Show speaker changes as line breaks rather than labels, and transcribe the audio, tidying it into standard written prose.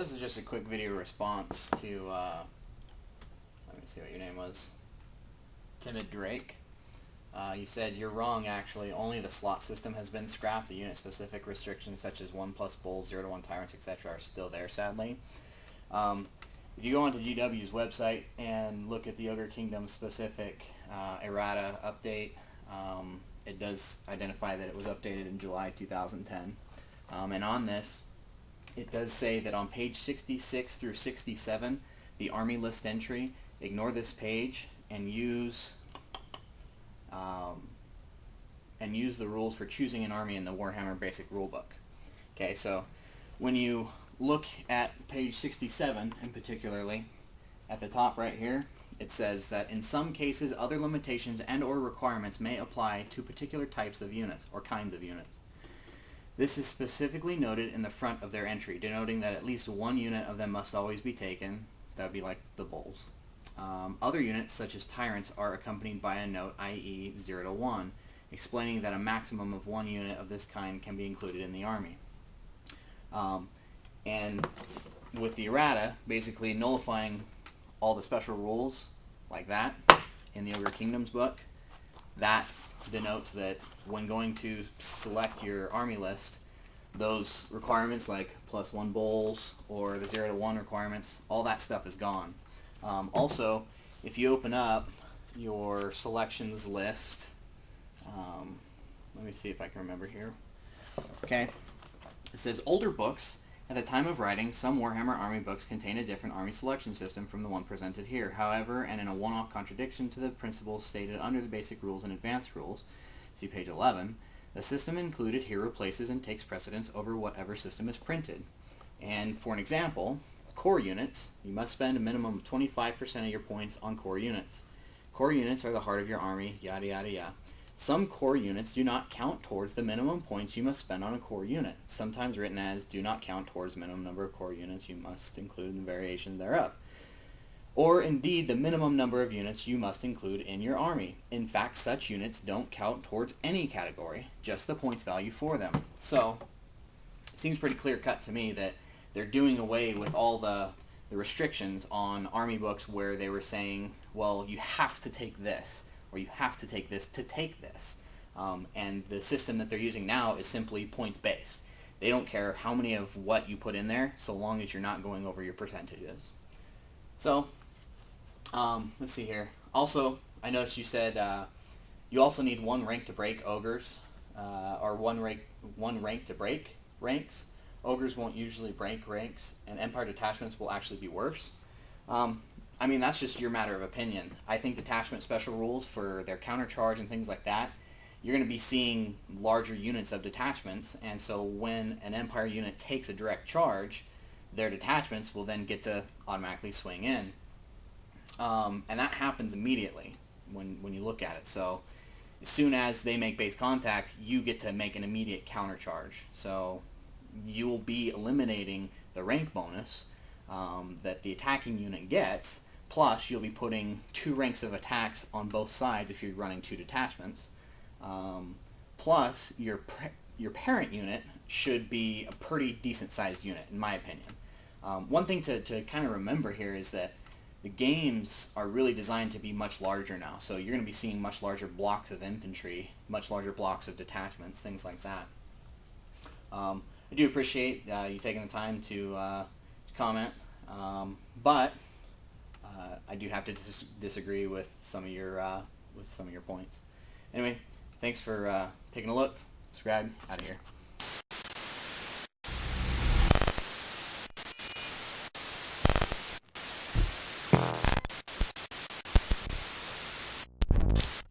This is just a quick video response to, let me see what your name was, Timid Drake. You said, "You're wrong actually, only the slot system has been scrapped. The unit-specific restrictions such as 1 plus bulls, 0 to 1 tyrants, etc. are still there, sadly." If you go onto GW's website and look at the Ogre Kingdom specific errata update, it does identify that it was updated in July 2010. And on this, it does say that on page 66 through 67, the Army list entry, ignore this page and use the rules for choosing an army in the Warhammer Basic Rulebook. Okay, so when you look at page 67, and particularly at the top right here, it says that in some cases other limitations and or requirements may apply to particular types of units or kinds of units. This is specifically noted in the front of their entry, denoting that at least one unit of them must always be taken. That would be like the bulls. Other units, such as tyrants, are accompanied by a note, i.e. 0 to 1, explaining that a maximum of one unit of this kind can be included in the army. And with the errata, basically nullifying all the special rules like that in the Ogre Kingdoms book, that denotes that when going to select your army list, those requirements like +1 bulls or the 0 to 1 requirements, all that stuff is gone. Also, if you open up your selections list, let me see if I can remember here. Okay, it says older books. At the time of writing, some Warhammer Army books contain a different army selection system from the one presented here. However, and in a one-off contradiction to the principles stated under the basic rules and advanced rules, see page 11, the system included here replaces and takes precedence over whatever system is printed. And for an example, core units, you must spend a minimum of 25% of your points on core units. Core units are the heart of your army, yada yada yada. Some core units do not count towards the minimum points you must spend on a core unit, sometimes written as do not count towards minimum number of core units you must include in the variation thereof. Or indeed the minimum number of units you must include in your army. In fact, such units don't count towards any category, just the points value for them. So, it seems pretty clear cut to me that they're doing away with all the restrictions on army books where they were saying, well, you have to take this, or you have to take this to take this. And the system that they're using now is simply points-based. They don't care how many of what you put in there, so long as you're not going over your percentages. So, let's see here. Also, I noticed you said you also need one rank to break ogres, or one rank to break ranks. Ogres won't usually break ranks, and Empire detachments will actually be worse. I mean, that's just your matter of opinion. I think detachment special rules for their countercharge and things like that, you're going to be seeing larger units of detachments, and so when an Empire unit takes a direct charge, their detachments will then get to automatically swing in. And that happens immediately when you look at it. So as soon as they make base contact, you get to make an immediate countercharge. So you will be eliminating the rank bonus that the attacking unit gets, plus you'll be putting 2 ranks of attacks on both sides if you're running 2 detachments. Plus your parent unit should be a pretty decent sized unit, in my opinion. One thing to kind of remember here is that the games are really designed to be much larger now, so you're going to be seeing much larger blocks of infantry, much larger blocks of detachments, things like that. I do appreciate you taking the time to comment, but I do have to disagree with some of your points. Anyway, thanks for taking a look. Subscribe. Out of here.